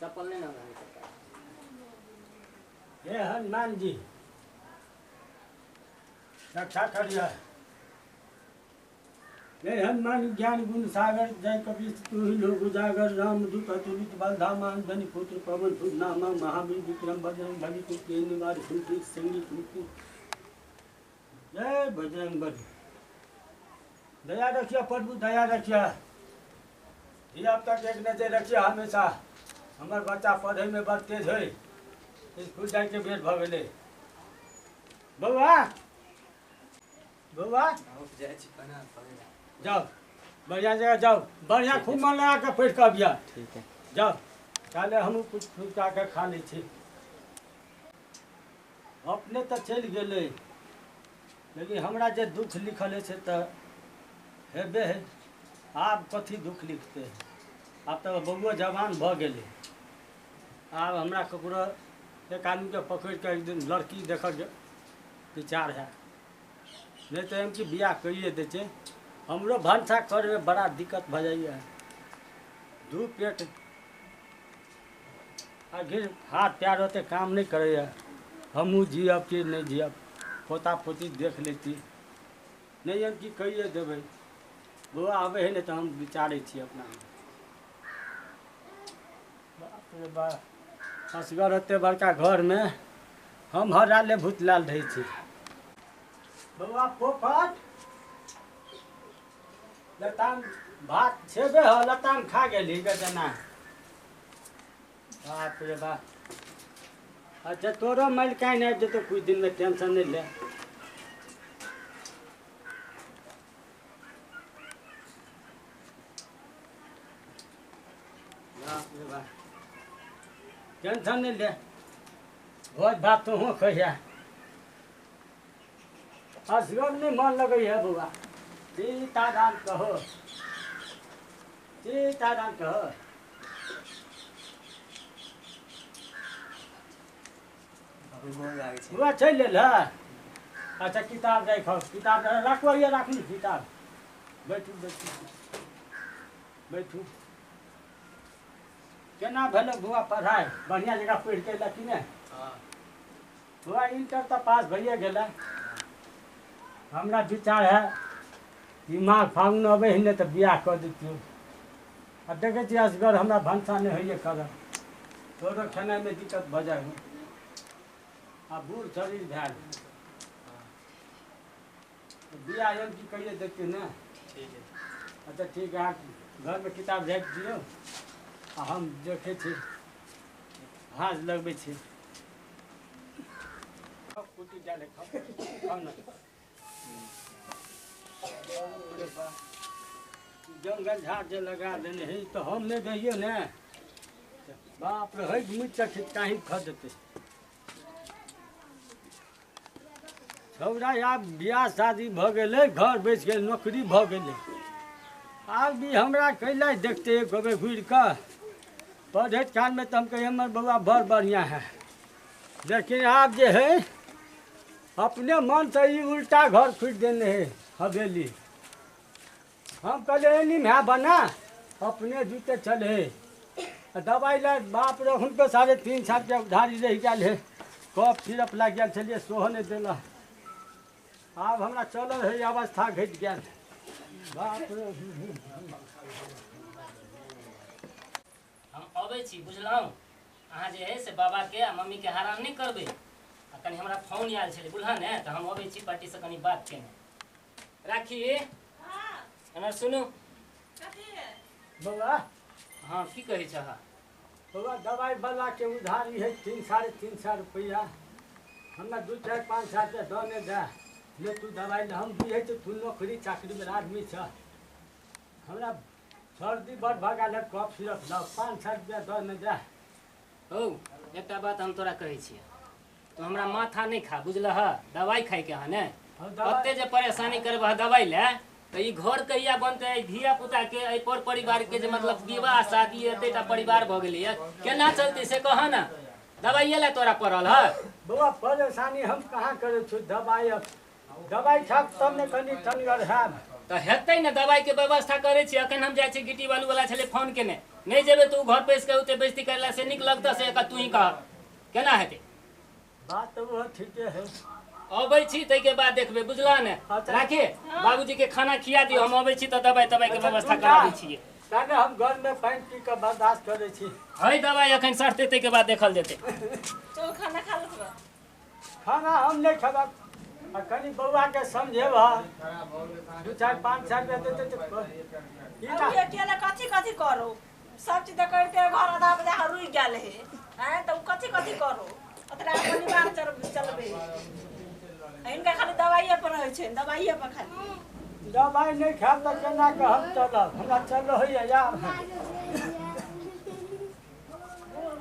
चप्पल नहीं ना सरकार। हे हनुमान जी रक्षा करिए। हे हनुमान ज्ञान गुण सागर जय कपीश तू ही लोग उजागर राम दूत अतुलित बल धामा धनी पुत्र पवन सुत नामा महावीर विक्रम बजरंग बली कुल निवार कुंती संगीत मुक्ति। जय बजरंग बली। दया रखिए प्रभु दया रखिए। अब तक एक नजर रखिए हमेशा। हमार बच्चा पढ़े में बड़ तेज है। स्कूल जाए के बेर भ गए। बउआ बउआ जाओ बढ़िया जगह जाओ। बढ़िया खूब मन लगा के पढ़ के अबिया। ठीक है जाओ काले हम कुछ फुलका के खा ली थी। अपने तो चल गए लेकिन हमरा जे दुख लिखल है से तो हेबे है। आप कथी दुख लिखते हैं। अब तो बउआ जवान भ गए। अब हमरा ककरो एक आदमी के पकड़ के एक दिन लड़की देख विचार है। नहीं तो इनकी बियाह करिए देते। हमरो भंसा कर में बड़ा दिक्कत भ जाइए। दू पेट आखिर हाथ पैर होते काम नहीं करे। हमू जियब कि नहीं जियब पोता पोती देख लेती। नहीं हम की कहिए देवे। बउआ आवे है नहीं तो हम विचारे थी अपना। बाप रे बाप असगर होते बड़का घर में हम हर राले भूत लाल रही थी। बउआ पोपट लताम भात छेबे हो लताम खा गेली गजना। बाप रे बाप। अच्छा तोरो मैल कहीं नहीं जतो कुछ दिन में टेंशन नहीं ले। टेंशन नहीं ले भोज भात तो हूँ कहिया। असगर नहीं मन लगे है बउआ। सीताराम कहो सीताराम कहो। बुआ चल ले। अच्छा किताब देखो किताब रखो ये रख ली किताब। बैठू बैठू बैठू। केना भेल बुआ पढ़ाई बढ़िया जगह पढ़ के लकी ने। बुआ इंटर तो पास भैया गया। हमरा विचार है दिमाग फागुन अबे ही नहीं तो बियाह कर देती। अब देखे छी असगर हमरा भंसा नहीं है कर तोरो खेनाई में दिक्कत भ जाए। आ बूढ़ शरीर भेल बियाह एम की कहिए देखते ना। ठीक है अच्छा ठीक है आप घर में किताब रख दियो आ हम देखे छी हाथ लगबे छी। कुटी डाले खाओ ना। जंगल झाड़ जे लगा देने है तो हम नहीं रहिए ने। बाप रे है मुझ तक कहीं खा देते। छौरा आब बियाह शादी भ गए घर बेच गए नौकरी भ गए। आब भी हमरा कैला देखते एक बेर घुर कर पढ़े काल में तो हम कहे हमर बउआ बड़ बढ़िया है। लेकिन आप जे है अपने मन से ही उल्टा घर खुद देने है हवेली। हम कहले में बना अपने जूते चले दवाई ला बाप रे उनको 3.5 साल के उधारी रह गया है। कफ सिरप लग गया चलिए सोह नहीं दिल। आब हमरा चल है अवस्था घट गया। बाप रे हम अबै छी बुझलहुँ। अहाँ जे है से बाबा के आ मम्मी के हैरान नहीं करबे। आ कनी हमरा फोन आयल छलै बुझल ने तो हम अबै छी पार्टी से कनी बात केने। राखी एना सुनू बउआ। हाँ की कहै छ। बउआ दवाई वाला के उधारी है 3-3.5 रुपया। हमरा 2-4-5 साल के दने दे ले तू दवाई ले। हम भी है तो तू नौकरी चाकरी में आदमी छ। हमरा सर्दी बड़ भगाल है कफ सिरप ला 5-7 रुपया दने दे। हो एकटा बात हम तोरा कहै छियै तो हमरा माथा नहीं खा बुझलह। दवाई खाई के ने ओते जे परेशानी करबह दवाई ले तो ई घर कहिया बनते। धिया पुता के पर परिवार के जे मतलब विवाह शादी एतेटा परिवार भ गेलै केना चलते से कह ना। दवाई ले तोरा पड़ल है। बउआ परेशानी हम कहाँ करे छु। दवाई खा तब ने कनी ठनगर है। तो हेतै ने दवाई के व्यवस्था करे छी। अखन हम जाय छी गिट्टी बालू वाला छले फोन केने, नहीं जेबे तो घर पे इसके उते बेइज्जती करला से निक लगता से तू ही कह केना हेतै। बात तो वो ठीके है। अबै छी तै के बाद देखबे बुझला ने। राखी बाबूजी के खाना खिया दियो, हम अबै छी त दवाई के व्यवस्था करा दै छियै। ताने हम घर में पानी पी के बर्दाश्त करे छी। है दवाई अखन सड़ते तै के बाद देखल जेतै। तो खाना खा लो। खाना हम नहीं खाबा, कनी बउआ के समझेब 2-4-5 साल देते तो अब अकेले कथी करो, सब चीज करके घर आधा बजे रुक गेल है हैं, तो कथी करो ओतरा अपन निवार चलबे। इनका खाली दवाइए पर होइ छै, दवाइए पर खाली। दवाई नहीं खाब तो केना के हम चलब, हमरा चलो होइए या बूढ़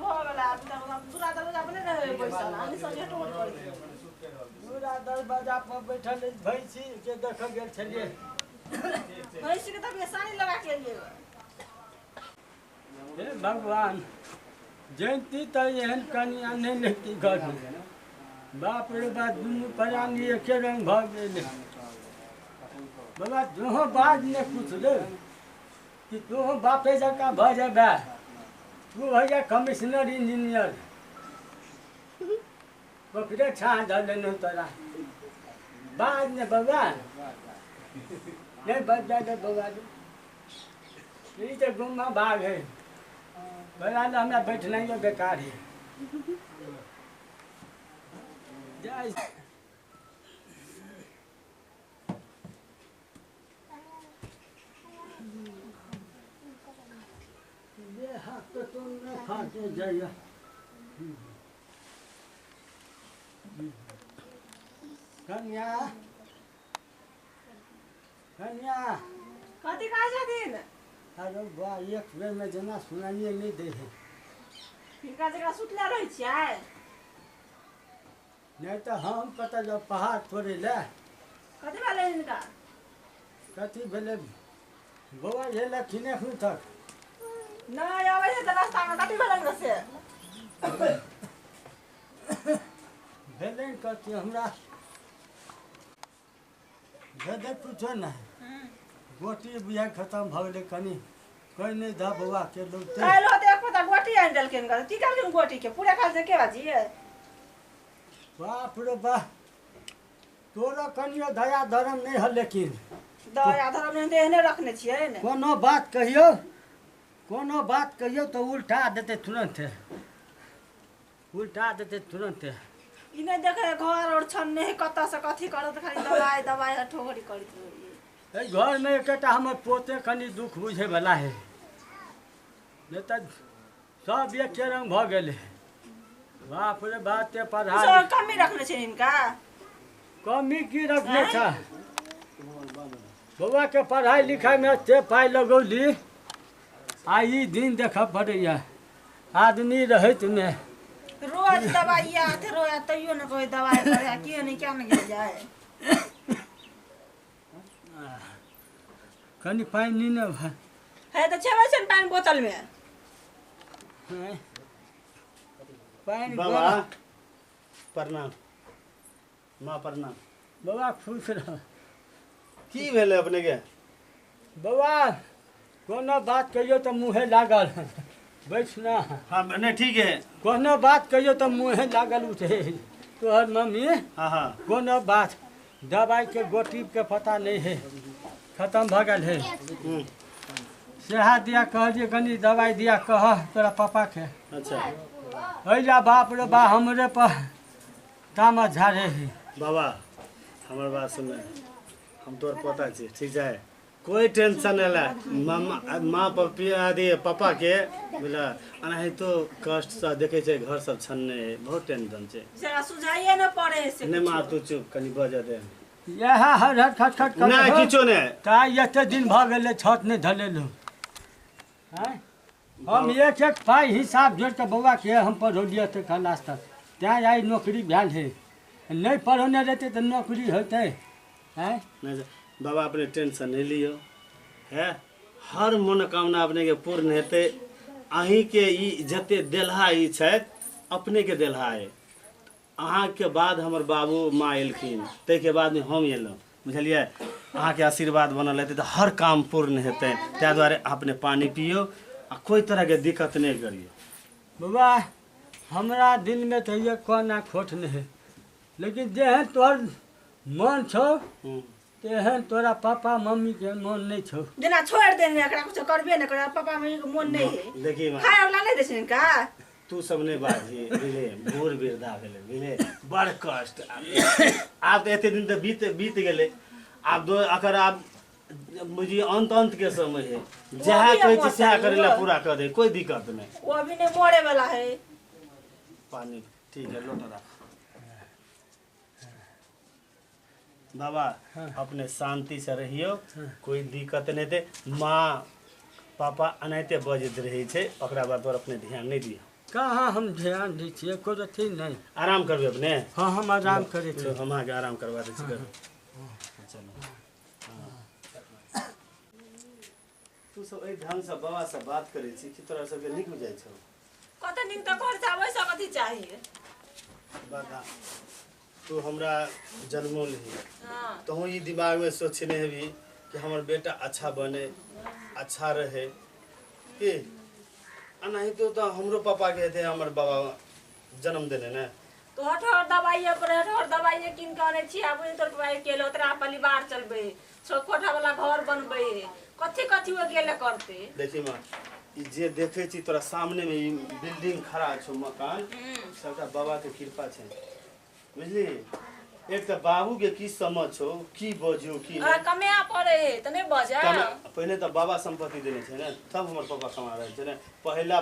भ गेला आदमी त दूरा दरवाजा पर नहीं रहे बैसल, आनी सब झट उठ करै। पूरा दरवाजा पर बैठल भैंसी के देख गेल छलिए। भैंसी के तब सानी लगा के लिए। हे भगवान, जयंती तो एहन कनिया नहीं लेती घर में। बाप रे बाप, दुनू प्राणी एके रंग भ गेल। बाबा तोहो बाज ने पूछले कि तोहो बापे जका भ जेबे, तू भैया कमिश्नर इंजीनियर ओकरे छा धलेनु तोरा। बाज ने बाबा नहीं बच जाए बाबा, ये तो गुम्मा भाग है। बड़ा हमरा बैठना ही बेकार है। जय ये हाथ तो तुम न खाते जाइए। कन्या कन्या कथी कहे छथिन? अरे बा एक बेर में जना सुनाइए नहीं दे है। हिनका जगह सुतले रहे छियै? नहीं तो हम पता जब पहाड़ तोड़े ले। कथी भेलै हिनका? कथी भेले बउआ ये लखिन एखन तक नहीं आबै छै त रास्ता में कथी भेलै न से? भेले कथी हमरा भेले कुछो नहीं। गोटी बुझाइ खत्म भ गेलै, कनी कोई नहीं धा बउआ के लोग काल्हि होते एक पता गोटी आनि देलखिन घर, की करलखिन गोटी के? पूरे काल से के बाजिए? बाप रे बाप, तोरा कनियो दया धर्म नहीं है। लेकिन दया धर्म नहीं एहने रखने छियै ने। कोनो बात कहियो तो उल्टा देते तुरंत, उल्टा देते तुरंत। ई नहीं देखे घर और छन्ने है कत्ता से कथी करत, खाली दवाई ठोकरी करत रहिए। ए घर में एकटा हमर पोते कनी दुख बुझे वाला है, नहीं तो सब एक रंग भ गेले। बाप रे बाप, ते पढ़ाई सब कमी रखने छै इनका। कमी की रखने था? बउआ के पढ़ाई लिखाई में ते पाई लगौली, आई दिन देख पड़ैया आदमी रहत में। रोज दवाई आते रोया तैयो न कोई दवाई करे, किए नहीं क्या न गिर जाए। कनी पानी न है तो छेबे छै पानी बोतल में। पानी बाबा प्रणाम, माँ प्रणाम। बउआ खुश रह। की भेलै अपने के? बउआ कोनो बात कहियो तो मुँहे लागल बैठ ना। हाँ नहीं ठीक है। कोनो बात कहियो तो मुँहे लागल उठे। तोहर मम्मी हाँ हाँ कोनो बात दवाई के गोटी के पता नहीं है, खत्म भ गल है। सेहा दिया कह जे कनी दवाई दिया कह तोरा पापा के। अच्छा अइला बाप रे बा हमरे पर तामा झाड़े है। बाबा हमार बात सुन, हम तोर पता छी ठीक है, कोई टेंशन नहीं। माँ पापा के बोला अनाही तो कष्ट से देखे छे, घर सब छन्ने है, बहुत टेंशन छे। से सुझाइए न पड़े से। नहीं माँ तू चुप कनी बजा दे। यह हर हर खट खट कर नहीं किछो नहीं। ता एते दिन भ गेले छत नहीं धलेलु हैं। हम एक एक पाई हिसाब जोड़ के बउआ के हम पढ़ौलिए तो क्लास तक, त्या आई नौकरी भेल है। नहीं पढ़ौने रहते तो नौकरी होते हैं। नहीं बाबा अपने टेंशन नहीं लियो है, हर मनोकामना अपने के पूर्ण हेते। अहीं के ई जते देलहा ई छै अपने के देलहा है। अहाँ के बाद हमर बाबू माँ एलखिन, ते के बाद में हम एलहुँ, बुझलिए अहाँ के आशीर्वाद बनल रहते तो हर काम पूर्ण हेतै ताहि दुआरे अपने पानी पियो आ कोई तरह के दिक्कत नहीं करियो। बाबा हमरा दिल में तो ये कोना खोट नहीं है, लेकिन जेहन तोहर मन छो तेहन तोरा पापा मम्मी के मन नहीं छो। जेना छोड़ देने एकरा कुछ करबे न करे, पापा मम्मी के मन नहीं है। देखिए माँ खाए वाला नहीं देछिन का तू सब ने बाजी बिले बूढ़ वृद्धा भेले बिले बड़ कष्ट आप एते दिन तो बीत गेले। आप दो अगर आप मुझे अंत के समय है जहाँ कोई चीज सह करेला पूरा कर दे कोई दिक्कत नहीं। वो अभी नहीं मोड़े वाला है। पानी ठीक है लोटा रख बाबा। अपने शांति से रहियो कोई दिक्कत नहीं थे। माँ पापा अनाते बजत रहे छे ओकरा बाद और अपने ध्यान नहीं दियो। कहाँ हम ध्यान दी छियै कोई अथी नहीं। आराम करबे अपने। हाँ हम आराम करे चलो हम आगे आराम करवा दे छी। चलो तू सब ए ढंग से बाबा से बात करे छी कि तोरा सब के निक हो जाय छौ। कत दिन तक घर जाबै से कथि चाहिए। बाबा तू हमरा जन्मो ली हां तो ये दिमाग में सोचने भी कि हमर बेटा अच्छा बने अच्छा रहे कि नहीं तो हमरो पापा के थे हमर बाबा जन्म देने ने तो हठर दवाई पर हठर दवाई किन के आने छी। आबू तोर दवाई केलो तोरा परिवार चलबे छोटकोठा वाला घर बनबे कथि कथि वो गेले करते। देखी माँ ई जे देखे छी तोरा सामने में ई बिल्डिंग खड़ा छो मकान सबटा बाबा के कृपा छै बुझली। एक तो बाबू के की समझ छो की बजियो की अरे कमे पड़े त नहीं बजा। पहले तो बाबा संपत्ति देने छे ने तब हमर पापा कमा रहे छे ने। पहला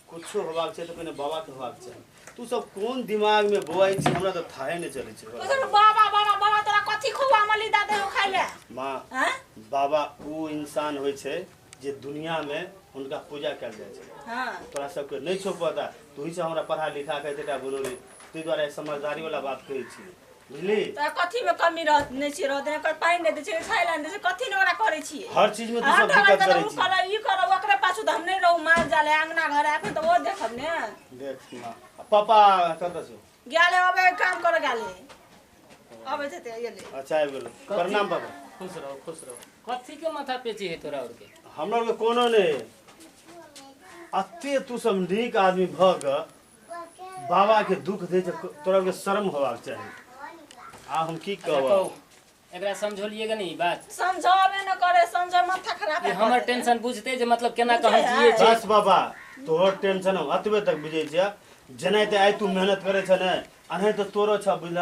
कुछो होबाक छै तो पहले बाबा के होबाक छै। तू सब कौन दिमाग में बोआई छी हमरा तो थाहे नहीं चले छे। बाबा बाबा बाबा तोरा कथि खुआ मली दादे खाइले। माँ हैं बाबा वो इंसान होय छे जे दुनिया में उनका पूजा कल जाय छे। हां तोरा सबके नहीं छो पता तू ही से हमरा पढ़ा लिखा के तेटा बोलो रे तू द्वारा समझदारी वाला बात कही छी बुझली। त कथि में कमी रह नहीं छी रह देने कर पाइन दे छे खाइला दे छे कथि न ओरा करे छी। हर चीज में तू सब दिक्कत करे छी। कर ई कर ओकरे पाछू त हम नहीं रहू मार जाले अंगना घर आके त वो देखब ने। देख माँ पापा कत छो गेले अबे काम कर गेले अबे ते येले। अच्छा आबि गेलो प्रणाम पापा खुश रहो। कथी के माथा पेची है तोरा और के हमरा के कोनो नहीं अत्ते तू सब नीक आदमी भ ग बाबा के दुख दे तोरा के शर्म होबाक चाहिए। आ हम की कहब एकरा समझोलिएगा नहीं बात समझावे न करे समझ माथा खराब ये है। हमर टेंशन बुझते जे मतलब केना कहम जिए छै। बस बाबा तोहर टेंशन हम अतबे तक बुझे छिया जनाते आइ तू मेहनत करे छ ने अने तो तोरो छ बुझल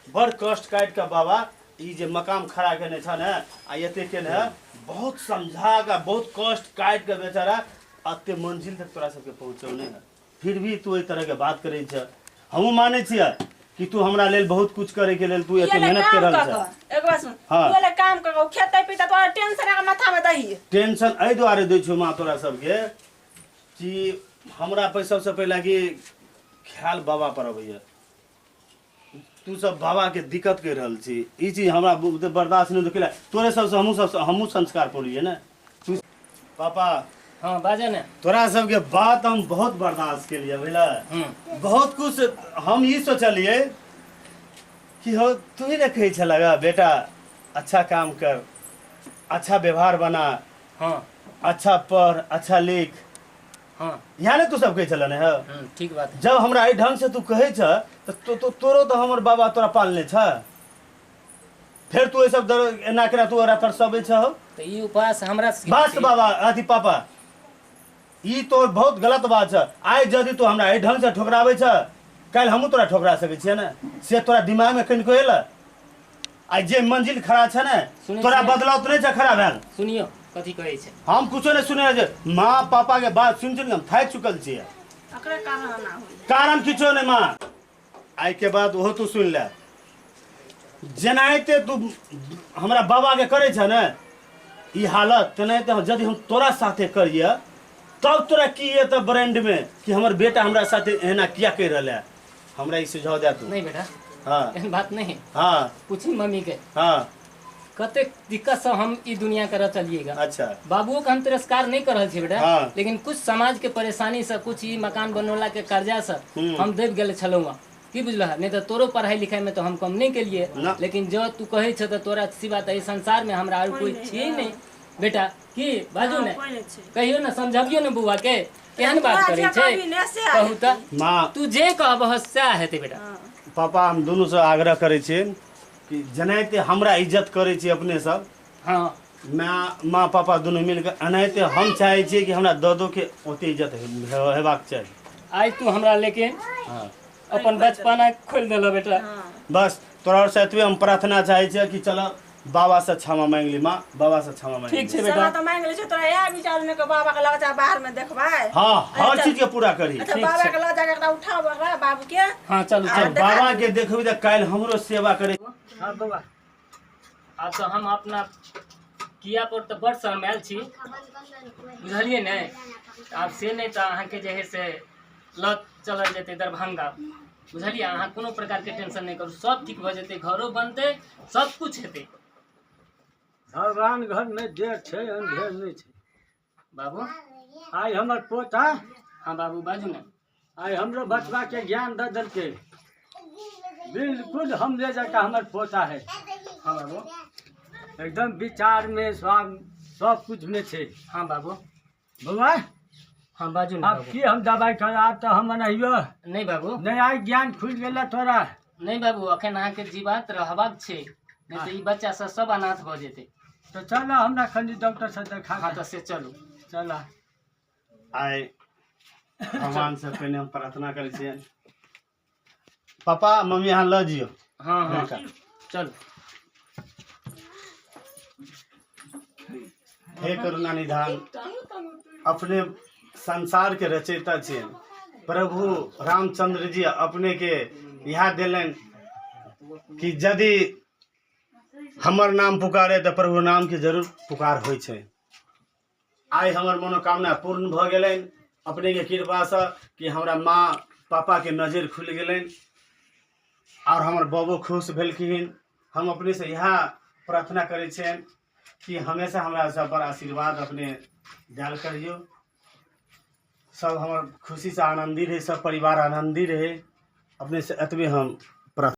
बड़ कष्ट काट के बाबा ई जे मकाम खड़ा केने छ ने आ एते के ने बहुत समझा के बहुत कष्ट काट के बेचारा अते मंजिल तक तोरा सबके पहुंचौने है। फिर भी तू ई तरह के बात करे छ हम माने छिया कि तू हमरा लेल बहुत कुछ करे के लेल तू एते मेहनत कर रहल छ। एक बार सुन हाँ। तू ले काम कर खेते पीते तोरा टेंशन है माथा में दही टेंशन एहि दुआरे दै छौ माँ तोरा सबके कि हमरा पे सबसे पहले कि ख्याल बाबा पर अबैया। तू सब बाबा के दिक्कत कर रहल छी ई चीज हमरा बर्दाश्त नहीं केला। तोरे सबसे हमहू संस्कार पड़िए ना तू पापा। हां बाजे ने तोरा सबके बात हम बहुत बर्दाश्त के लिए बुझला बहुत कुछ हम ई सोचलिए कि हो तू ही रखे छलगा बेटा अच्छा काम कर अच्छा व्यवहार बना हां अच्छा पढ़ अच्छा लिख हां यहाँ ने तू सब कहे चल है। ठीक बात है। जब हमरा एहि ढंग से तू कहे छ तो तोरो तो हमर बाबा तोरा पालने छ फिर तू सब एना करा तू ओरा तरसबे छ तो ई उपास हमरा बस बाबा अथी पापा ई तो बहुत गलत बात छ। आइ यदि तू हमरा एहि ढंग से ठोकराबे छ कल हमहू तोरा ठोकरा सके छियै ना से तोरा दिमाग में कनिको एला आइ जे मंजिल खड़ा छ ने तोरा बदलाव तो नहीं छ खड़ा भेल। सुनियो कथी कहै छै हम कुछो नहीं सुने जे माँ पापा के बात सुन सुन हम थाक चुकल छियै। अकरे कारण ना होई कारण किछो नहीं माँ आई के बाद वो तू सुन ले जनाते तू हमरा बाबा के करे छ ने ई हालत तेनाहिते यदि हम तोरा साथे करिए तब तोरा की ये तो ब्रांड में कि हमर बेटा हमरा साथे एना किया कर रहले हमरा ई सुझाव दे तू। नहीं बेटा हाँ एहन बात नहीं हाँ पूछी मम्मी के हाँ कते दिक्कत से हम ई दुनिया कर चलिएगा। अच्छा बाबुओ के हम तिरस्कार नहीं कर रहल छी बेटा हाँ। लेकिन कुछ समाज के परेशानी से कुछ ई मकान बनवला के कर्जा से हम देव गेल छलहुँ की बुझल नहीं तो तोरो पढ़ाई लिखाई में तो हम कम नहीं के लिए ना। लेकिन जो तू कहे छ तो तोरा सिवा तो संसार में हमरा और कोई छिए नहीं बेटा की बाजू ने कोई नहीं छै। कहियो ना समझबियो ना बुआ के केहन बात करे तोरा छै जे कहबी ने से कहू त माँ तू जे कहबह सएह हेतै बेटा पापा हम दुनू से आग्रह करै छियै कि जेनाहिते हमरा इज्जत करै छी अपने सब हाँ माँ पापा दुनू मिलकर एनाहिते हम चाहै छियै कि हमरा ददो के ओते इज्जत हेबाक चाही। आज तू हमरा लेकिन हाँ अपन बचपना खोल देलो बेटा बस तोरा और से एतबे हम प्रार्थना चाहै छियै कि चल बाबा से क्षमा मांग ली माँ, बाबा से क्षमा मांग ठीक ली। छै बेटा साला तो मांग ले छै तोरा या विचार में के बाबा के लग जा बाहर में देखबै। हाँ हर चीज के पूरा करी। अच्छा बाबा के लग जा के एकरा उठाव एकरा बाबू के। हाँ चलू और चलू बाबा के देखबी त काल्हि हमरो सेवा करे। हाँ बाबा आब तो हम अपना किया पर तो बड़ शर्मायल छी बुझलिए ने आब से नहीं तो अहाँ के जे है से लत चल जेते दरभंगा बुझलिए अहाँ कोनो प्रकार के टेंशन नहीं करू सब ठीक भ जेते घरो बनते सब कुछ हेते भगवान घर में देर छै अंधेर नहीं छै। बाबू आइ हमर पोता हाँ बाबू बाजू ने आइ हमरो बचवा के ज्ञान दे देलकै बिल्कुल हमरे जकाँ हमर पोता है हाँ बाबू एकदम विचार में सब कुछ में छै। हाँ बाबू बउआ हाँ बाजू ने अब बाबू की हम दवाई कराब तो हम अनहियो नहीं बाबू नहीं आइ ज्ञान खुल गेल तोरा। नहीं बाबू अखन अहाँ के जीवात रहबाक छै नहीं तो ई बच्चा सब अनाथ भ जेते तो चल हमरा खनी डॉक्टर से देखा हाँ तो से चलू चल आइ भगवान से पहिने हम प्रार्थना करै छियै पापा मम्मी यहाँ ल जियो। हाँ हाँ चलू हे करुणा निधान अपने संसार के रचयिता छियन प्रभु रामचंद्र जी अपने के यहाँ दिलन कि यदि हमर नाम पुकारे तो प्रभु नाम के जरूर पुकार होइ छै। आइ हमर मनोकामना पूर्ण भ गेलनि अपने के कृपा से कि हमरा माँ पापा के नजर खुल गेलनि और हमर बाबू खुश भेलखिन। हम अपने से यहाँ प्रार्थना करै छियनि कि हमेशा हमरा सब पर आशीर्वाद अपने डाल करियो सब हमर खुशी से आनंदी रहे सब परिवार आनंदी रहे अपने से एतबे हम